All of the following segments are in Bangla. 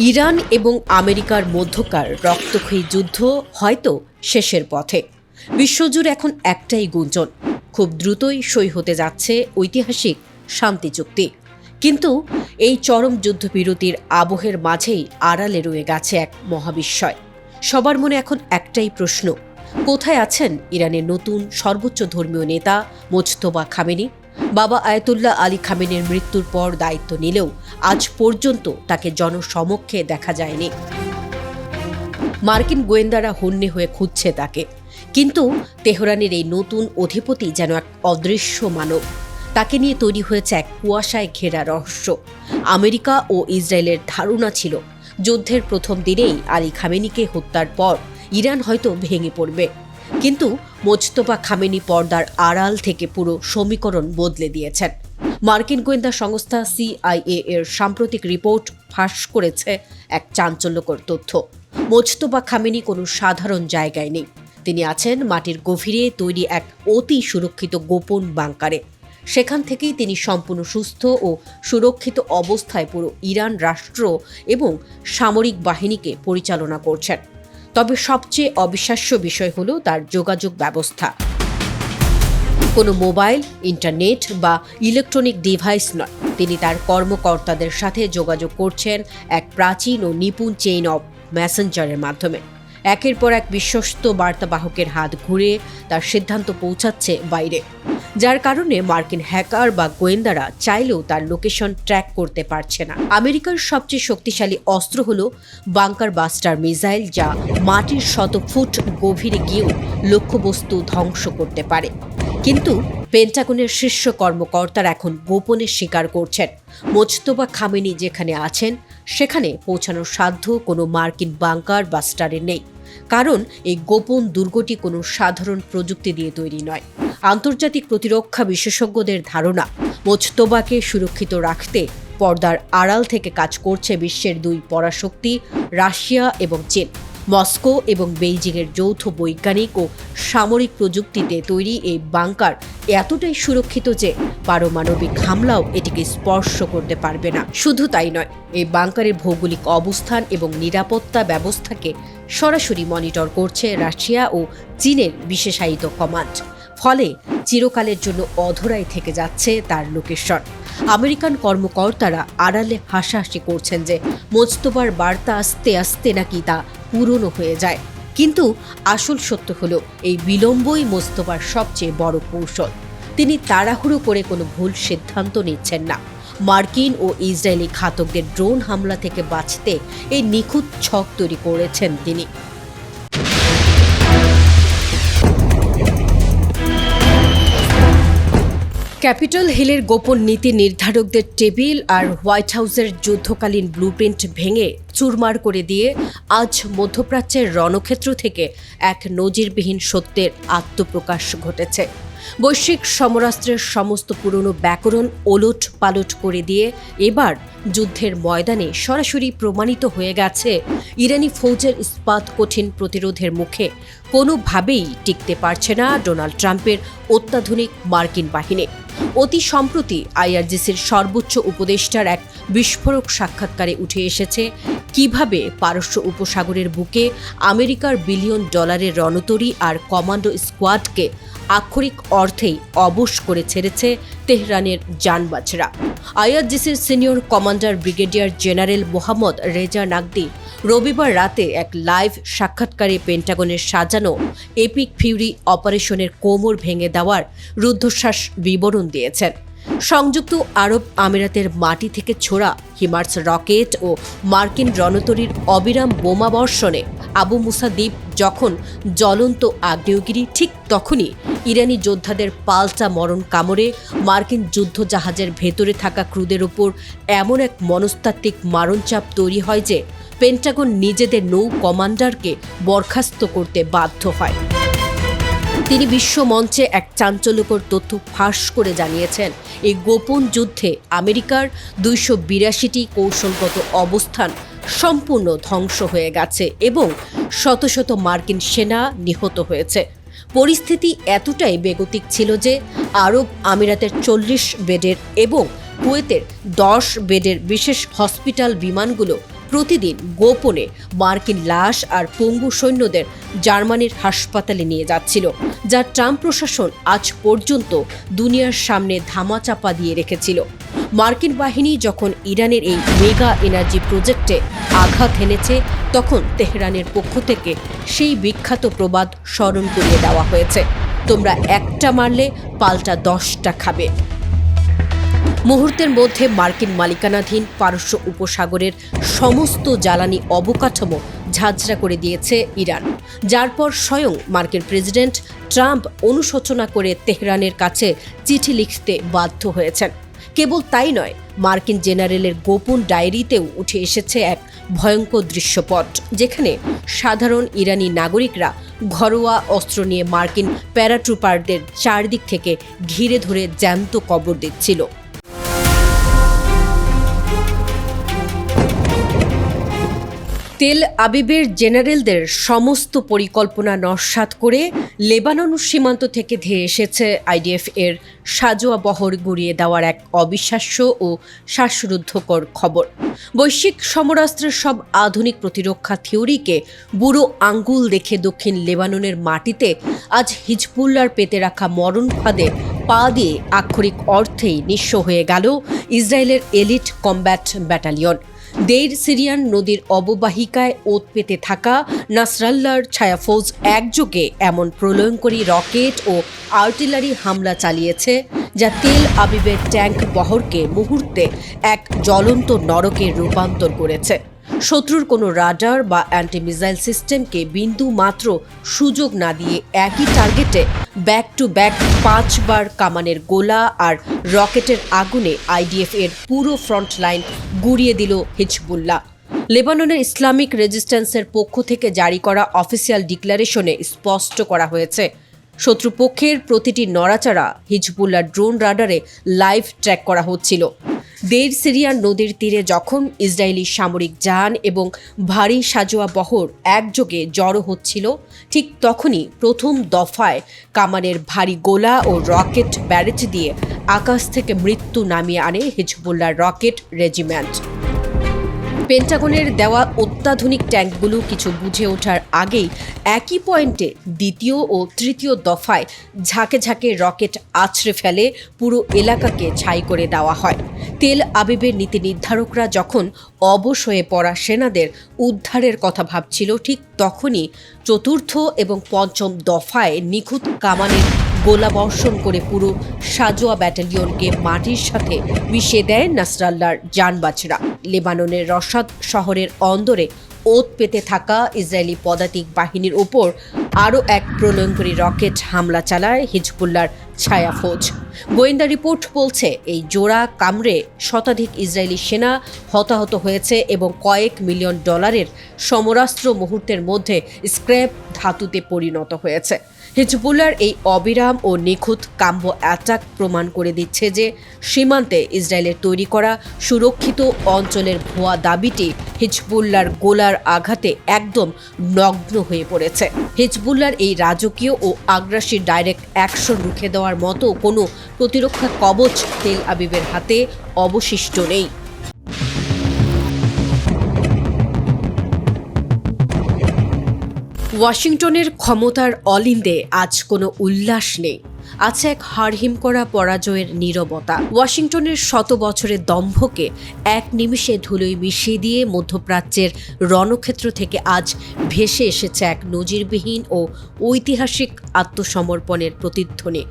ইরান এবং আমেরিকার মধ্যকার রক্তক্ষয়ী যুদ্ধ হয়তো শেষের পথে। বিশ্বজুড়ে এখন একটাই গুঞ্জন, খুব দ্রুতই সই হতে যাচ্ছে ঐতিহাসিক শান্তি চুক্তি। কিন্তু এই চরম যুদ্ধবিরতির আবহের মাঝেই আড়ালে রয়ে গেছে এক মহাবিস্ময়। সবার মনে এখন একটাই প্রশ্ন, কোথায় আছেন ইরানের নতুন সর্বোচ্চ ধর্মীয় নেতা মোজতবা খামেনি? বাবা আয়াতুল্লাহ আলী খামেনির মৃত্যুর পর দায়িত্ব নিলেও আজ পর্যন্ত তাকে জনসমক্ষে দেখা যায়নি। মার্কিন গোয়েন্দারা হন্যে হয়ে খুঁজছে তাকে, কিন্তু তেহরানের এই নতুন অধিপতি যেন এক অদৃশ্য মানব। তাকে নিয়ে তৈরি হয়েছে এক কুয়াশায় ঘেরা রহস্য। আমেরিকা ও ইসরায়েলের ধারণা ছিল যুদ্ধের প্রথম দিনেই আলী খামেনিকে হত্যার পর ইরান হয়তো ভেঙে পড়বে, কিন্তু মোজতবা খামেনি পর্দার আড়াল থেকে পুরো সমীকরণ বদলে দিয়েছেন। মার্কিন গোয়েন্দা সংস্থা CIA এর সাম্প্রতিক রিপোর্ট ফাঁস করেছে এক চাঞ্চল্যকর তথ্য। মোজতবা খামেনি কোনো সাধারণ জায়গায় নেই, তিনি আছেন মাটির গভীরে তৈরি এক অতি সুরক্ষিত গোপন বাংকারে। সেখান থেকেই তিনি সম্পূর্ণ সুস্থ ও সুরক্ষিত অবস্থায় পুরো ইরান রাষ্ট্র এবং সামরিক বাহিনীকে পরিচালনা করছেন। তবে সবচেয়ে অবিশ্বাস্য বিষয় হলো তার যোগাযোগ ব্যবস্থা। কোনো মোবাইল, ইন্টারনেট বা ইলেকট্রনিক ডিভাইস নয়, তিনি তার কর্মকর্তাদের সাথে যোগাযোগ করছেন এক প্রাচীন ও নিপুণ চেইন অব মেসেঞ্জারের মাধ্যমে। একের পর এক বিশ্বস্ত বার্তাবাহকের হাত ঘুরে তার সিদ্ধান্ত পৌঁছাচ্ছে বাইরে, যার কারণে মার্কিন হ্যাকার বা গোয়েন্দারা চাইলেও তার লোকেশন ট্র্যাক করতে পারছে না। আমেরিকার সবচেয়ে শক্তিশালী অস্ত্র হলো বাংকার বাস্টার মিসাইল, যা মাটির শত ফুট গভীরে গিয়েও লক্ষ্যবস্তু ধ্বংস করতে পারে। কিন্তু পেন্টাগনের শীর্ষ কর্মকর্তারা এখন গোপনে স্বীকার করছেন, মোজতবা খামেনি যেখানে আছেন সেখানে পৌঁছানোর সাধ্য কোনো মার্কিন বাংকার বাস্টারের নেই। কারণ এই গোপন দুর্গটি কোনো সাধারণ প্রযুক্তি দিয়ে তৈরি নয়। আন্তর্জাতিক প্রতিরক্ষা বিশেষজ্ঞদের ধারণা, মোজতবাকে সুরক্ষিত রাখতে পর্দার আড়াল থেকে কাজ করছে বিশ্বের দুই পরাশক্তি রাশিয়া এবং চীন। মস্কো এবং বেইজিংয়ের যৌথ বৈজ্ঞানিক ও সামরিক প্রযুক্তিতে তৈরি এই বাংকার এতটাই সুরক্ষিত যে পারমাণবিক হামলাও এটিকে স্পর্শ করতে পারবে না। শুধু তাই নয়, এই বাংকারের ভৌগোলিক অবস্থান এবং নিরাপত্তা ব্যবস্থাকে সরাসরি মনিটর করছে রাশিয়া ও চীনের বিশেষায়িত কমান্ড। ফলে চিরকালের জন্য অধরাই থেকে যাচ্ছে তার লোকেশন। আমেরিকান কর্মকর্তারা আড়ালে হাসাহাসি করছেন যে মোজতবার বার্তা আস্তে আস্তে নাকি তা পুরনো হয়ে যায়। কিন্তু আসল সত্য হলো, এই বিলম্বই মোজতবার সবচেয়ে বড় কৌশল। তিনি তাড়াহুড়ো করে কোনো ভুল সিদ্ধান্ত নিচ্ছেন না। মার্কিন ও ইসরায়েলি ঘাতকদের ড্রোন হামলা থেকে বাঁচতে এই নিখুঁত ছক তৈরি করেছেন তিনি। ক্যাপিটল হিলের গোপন নীতি নির্ধারকদের টেবিল আর হোয়াইট হাউসের যুদ্ধকালীন ব্লুপ্রিন্ট ভেঙে চুরমার করে দিয়ে আজ মধ্যপ্রাচ্যের রণক্ষেত্র থেকে এক নজিরবিহীন সত্যের আত্মপ্রকাশ ঘটেছে। বৈশ্বিক সমরাস্ত্রের সমস্ত পুরনো ব্যাকরণ ওলট পালট করে দিয়ে এবার যুদ্ধের ময়দানে সরাসরি প্রমাণিত হয়ে গেছে ইরানি ফৌজের ইস্পাত কঠিন প্রতিরোধের মুখে কোনোভাবেই টিকতে পারছে না ডোনাল্ড ট্রাম্পের অত্যাধুনিক মার্কিন বাহিনী। অতি সম্প্রতি IRGCর সর্বোচ্চ উপদেষ্টার এক বিস্ফোরক সাক্ষাৎকারে উঠে এসেছে কিভাবে পারস্য উপসাগরের বুকে আমেরিকার বিলিয়ন ডলারের রণতরী আর কমান্ডো স্কোয়াডকে আক্ষরিক অর্থেই অবশ করে ছেড়েছে তেহরানের জানবাজরা। IRGCর senior commander brigadier general Mohammad Reza Naqdi রবিবার রাতে এক লাইভ সাক্ষাৎকারে পেন্টাগনের সাজানো এপিক ফিউরি অপারেশনের কোমর ভেঙে দেওয়ার রুদ্ধশ্বাস বিবরণ দিয়েছেন। সংযুক্ত আরব আমিরাতের মাটি থেকে ছোড়া হিমার্স রকেট ও মার্কিন রণতরীর অবিরাম বোমা বর্ষণে আবু মুসা দ্বীপ যখন জ্বলন্ত আগ্নেয়গিরি, ঠিক তখনই ইরানি যোদ্ধাদের পাল্টা মরণ কামড়ে মার্কিন যুদ্ধজাহাজের ভেতরে থাকা ক্রুদের উপর এমন এক মনস্তাত্ত্বিক মারণচাপ তৈরি হয় যে পেন্টাগন নিজেদের নৌ কমান্ডারকে বরখাস্ত করতে বাধ্য হয়। তিনি বিশ্ব মঞ্চে এক চাঞ্চল্যকর তথ্য ফাঁস করে জানিয়েছেন, এই গোপন যুদ্ধে আমেরিকার 282টি কৌশলগত অবস্থান সম্পূর্ণ ধ্বংস হয়ে গেছে এবং শত শত মার্কিন সেনা নিহত হয়েছে। পরিস্থিতি এতটাই বেগতিক ছিল যে আরব আমিরাতের 40 বেডের এবং কুয়েতের 10 বেডের বিশেষ হসপিটাল বিমানগুলো প্রতিদিন গোপনে মার্কিন লাশ আর পঙ্গু সৈন্যদের জার্মানির হাসপাতালে নিয়ে যাচ্ছিল, যা ট্রাম্প প্রশাসন আজ পর্যন্ত দুনিয়ার সামনে ধামাচাপা দিয়ে রেখেছিল। মার্কিন বাহিনী যখন ইরানের এই মেগা এনার্জি প্রজেক্টে আঘাত এনেছে, তখন তেহরানের পক্ষ থেকে সেই বিখ্যাত প্রবাদ স্মরণ করিয়ে দেওয়া হয়েছে, তোমরা একটা মারলে পাল্টা 10টা খাবে। মুহূর্তের মধ্যে মার্কিন মালিকানাধীন পারস্য উপসাগরের সমস্ত জ্বালানি অবকাঠামো ঝাঁঝরা করে দিয়েছে ইরান, যার পর স্বয়ং মার্কিন প্রেসিডেন্ট ট্রাম্প অনুশোচনা করে তেহরানের কাছে চিঠি লিখতে বাধ্য হয়েছেন। কেবল তাই নয়, মার্কিন জেনারেলের গোপন ডায়েরিতেও উঠে এসেছে এক ভয়ঙ্কর দৃশ্যপট, যেখানে সাধারণ ইরানি নাগরিকরা ঘরোয়া অস্ত্র নিয়ে মার্কিন প্যারাট্রুপারদের চারদিক থেকে ঘিরে ধরে জ্যান্ত কবর দিচ্ছিল। তেল আবিবের জেনারেলদের সমস্ত পরিকল্পনা নস্যাৎ করে লেবানন সীমান্ত থেকে ধেয়ে এসেছে আইডিএফ এর সাজোয়া বহর গুড়িয়ে দেওয়ার এক অবিশ্বাস্য ও শ্বাসরুদ্ধকর খবর। বৈশ্বিক সমরাস্ত্রের সব আধুনিক প্রতিরক্ষা থিওরিকে বুড়ো আঙ্গুল দেখে দক্ষিণ লেবাননের মাটিতে আজ হিজবুল্লাহর পেতে রাখা মরণ ফাঁদে পা দিয়ে আক্ষরিক অর্থেই নিঃস্ব হয়ে গেল ইসরায়েলের এলিট কমব্যাট ব্যাটালিয়ন। দেইর সিরিয়ান নদীর অববাহিকায় ওত পেতে থাকা নাসরাল্লাহর ছায়াফৌজ একযোগে এমন প্রলয়ঙ্করী রকেট ও আর্টিলারি হামলা চালিয়েছে, যা তেল আবিবের ট্যাঙ্ক বহরকে মুহূর্তে এক জ্বলন্ত নরকে রূপান্তর করেছে। শত্রুর কোনো রাডার বা অ্যান্টি মিসাইল সিস্টেমকে বিন্দু মাত্র সুযোগ না দিয়ে একই টার্গেটে ব্যাক টু ব্যাক 5 বার কামানের গোলা আর রকেটের আগুনে আইডিএফ এর পুরো ফ্রন্ট লাইন গুঁড়িয়ে দিল হিজবুল্লাহ। লেবাননের ইসলামিক রেজিস্ট্যান্সের পক্ষ থেকে জারি করা অফিসিয়াল ডিক্লারেশনে স্পষ্ট করা হয়েছে, শত্রুপক্ষের প্রতিটি নড়াচড়া হিজবুল্লাহ ড্রোন রাডারে লাইভ ট্র্যাক করা হচ্ছিল। দেইর সিরিয়ান নদীর তীরে যখন ইসরায়েলি সামরিক যান এবং ভারী সাজোয়া বহর একযোগে জড়ো হচ্ছিল, ঠিক তখনই প্রথম দফায় কামানের ভারী গোলা ও রকেট ব্যারেজ দিয়ে আকাশ থেকে মৃত্যু নামিয়ে আনে হিজবুল্লাহর রকেট রেজিমেন্ট। পেন্টাগনের দেওয়া অত্যাধুনিক ট্যাঙ্কগুলো কিছু বুঝে ওঠার আগেই একই পয়েন্টে দ্বিতীয় ও তৃতীয় দফায় ঝাঁকে ঝাঁকে রকেট আছড়ে ফেলে পুরো এলাকাকে ছাই করে দেওয়া হয়। তেল আবিবের নীতি নির্ধারকরা যখন অবশ হয়ে পড়া সেনাদের উদ্ধারের কথা ভাবছিল, ঠিক তখনই চতুর্থ এবং পঞ্চম দফায় নিখুঁত কামানের গোলাবর্ষণ করে পুরো সাজোয়া ব্যাটালিয়নকে মাটির সাথে মিশিয়ে দেয় নাসরাল্লাহর জানবাজরা। লেবাননের রসাদ শহরের অন্দরে ওত পেতে থাকা ইসরায়েলি পদাতিক বাহিনীর ওপর আরও এক প্রলয়ঙ্করী রকেট হামলা চালায় হিজবুল্লাহর ছায়াফৌজ। গোয়েন্দা রিপোর্ট বলছে, এই জোড়া কামড়ে শতাধিক ইসরায়েলি সেনা হতাহত হয়েছে এবং কয়েক মিলিয়ন ডলারের সমরাস্ত্র মুহূর্তের মধ্যে স্ক্র্যাপ ধাতুতে পরিণত হয়েছে। হিজবুল্লাহর এই অবিরাম ও নিখুঁত কাম্য অ্যাটাক প্রমাণ করে দিচ্ছে যে সীমান্তে ইসরায়েলের তৈরি করা সুরক্ষিত অঞ্চলের ভুয়া দাবিটি হিজবুল্লাহর গোলার আঘাতে একদম নগ্ন হয়ে পড়েছে। হিজবুল্লাহর এই রাজকীয় ও আগ্রাসী ডাইরেক্ট অ্যাকশন রুখে দেওয়ার মতো কোনো প্রতিরক্ষা কবচ তেল আবিবের হাতে অবশিষ্ট নেই। ওয়াশিংটনের ক্ষমতার অলিন্দে আজ কোনো উল্লাস নেই, আছে এক হাড়হিম করা পরাজয়ের নীরবতা। ওয়াশিংটনের শত বছরের দম্ভকে এক নিমিষে ধুলোয় মিশিয়ে দিয়ে মধ্যপ্রাচ্যের রণক্ষেত্র থেকে আজ ভেসে এসেছে এক নজিরবিহীন ও ঐতিহাসিক আত্মসমর্পণের প্রতিধ্বনি।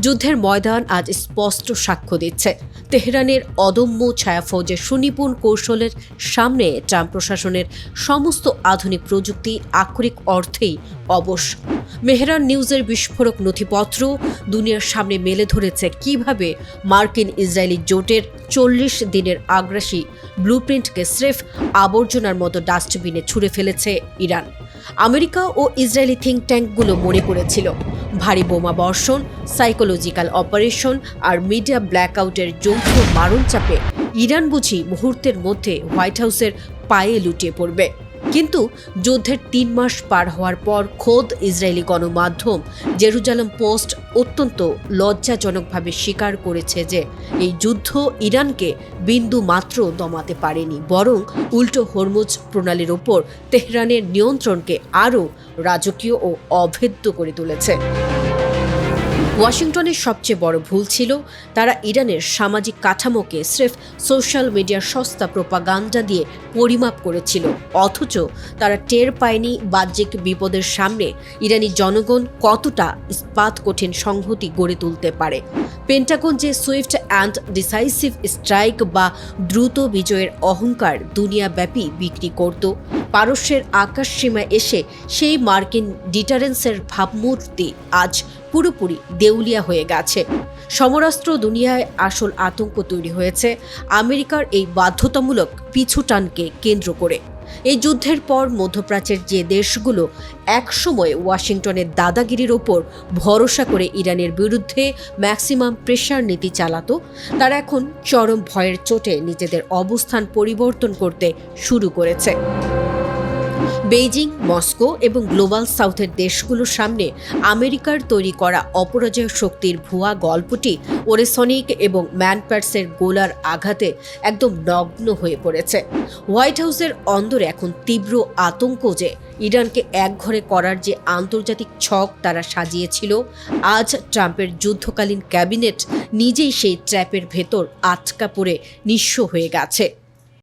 যুদ্ধের ময়দান আজ স্পষ্ট সাক্ষ্য দিচ্ছে, তেহরানের অদম্য ছায়াফৌজের সুনিপুণ কৌশলের সামনে ট্রাম্প প্রশাসনের সমস্ত আধুনিক প্রযুক্তি আক্ষরিক অর্থেই অবশ। মেহরান নিউজের বিস্ফোরক নথিপত্র দুনিয়ার সামনে মেলে ধরেছে কিভাবে মার্কিন ইসরায়েলি জোটের 40 দিনের আগ্রাসী ব্লুপ্রিন্টকে স্রেফ আবর্জনার মতো ডাস্টবিনে ছুঁড়ে ফেলেছে ইরান। আমেরিকা ও ইসরায়েলি থিঙ্ক ট্যাঙ্কগুলো মনে করেছিল ভারী বোমা বর্ষণ, সাইকোলজিক্যাল অপারেশন আর মিডিয়া ব্ল্যাকআউটের যৌথ মারণ চাপে ইরান বুঝি মুহূর্তের মধ্যে হোয়াইট হাউসের পায়ে লুটিয়ে পড়বে। কিন্তু যুদ্ধের 3 মাস পার হওয়ার পর খোদ ইসরায়েলি গণমাধ্যম জেরুজালেম পোস্ট অত্যন্ত লজ্জাজনকভাবে স্বীকার করেছে যে এই যুদ্ধ ইরানকে বিন্দু মাত্র দমাতে পারেনি, বরং উল্টো হরমুজ প্রণালীর ওপর তেহরানের নিয়ন্ত্রণকে আরও রাজকীয় ও অভেদ্য করে তুলেছে। ওয়াশিংটনের সবচেয়ে বড় ভুল ছিল তারা ইরানের সামাজিক কাঠামোকে স্রেফ সোশ্যাল মিডিয়ার সস্তা প্রোপাগান্ডা দিয়ে পরিমাপ করেছিল, অথচ তারা টের পায়নি বাহ্যিক বিপদের সামনে ইরানি জনগণ কতটা ইস্পাত কঠিন সংহতি গড়ে তুলতে পারে। পেন্টাগন যে সুইফট অ্যান্ড ডিসাইসিভ স্ট্রাইক বা দ্রুত বিজয়ের অহংকার দুনিয়াব্যাপী বিক্রি করত, পারস্যের আকাশসীমায় এসে সেই মার্কিন ডিটারেন্সের ভাবমূর্তি আজ পুরোপুরি দেউলিয়া হয়ে গেছে। সমরাস্ত্র দুনিয়ায় আসল আতঙ্ক তৈরি হয়েছে আমেরিকার এই বাধ্যতামূলক পিছুটানকে কেন্দ্র করে। এই যুদ্ধের পর মধ্যপ্রাচ্যের যে দেশগুলো একসময় ওয়াশিংটনের দাদাগিরির ওপর ভরসা করে ইরানের বিরুদ্ধে ম্যাক্সিমাম প্রেশার নীতি চালাতো, তারা এখন চরম ভয়ের চোটে নিজেদের অবস্থান পরিবর্তন করতে শুরু করেছে। বেইজিং, মস্কো এবং গ্লোবাল সাউথের দেশগুলোর সামনে আমেরিকার তৈরি করা অপরাজয় শক্তির ভুয়া গল্পটি ওরেসনিক এবং ম্যানপ্যাটসের গোলার আঘাতে একদম নগ্ন হয়ে পড়েছে। হোয়াইট হাউসের অন্দরে এখন তীব্র আতঙ্ক যে ইরানকে একঘরে করার যে আন্তর্জাতিক ছক তারা সাজিয়েছিল, আজ ট্রাম্পের যুদ্ধকালীন ক্যাবিনেট নিজেই সেই ট্র্যাপের ভেতর আটকা পড়ে নিঃস্ব হয়ে গেছে।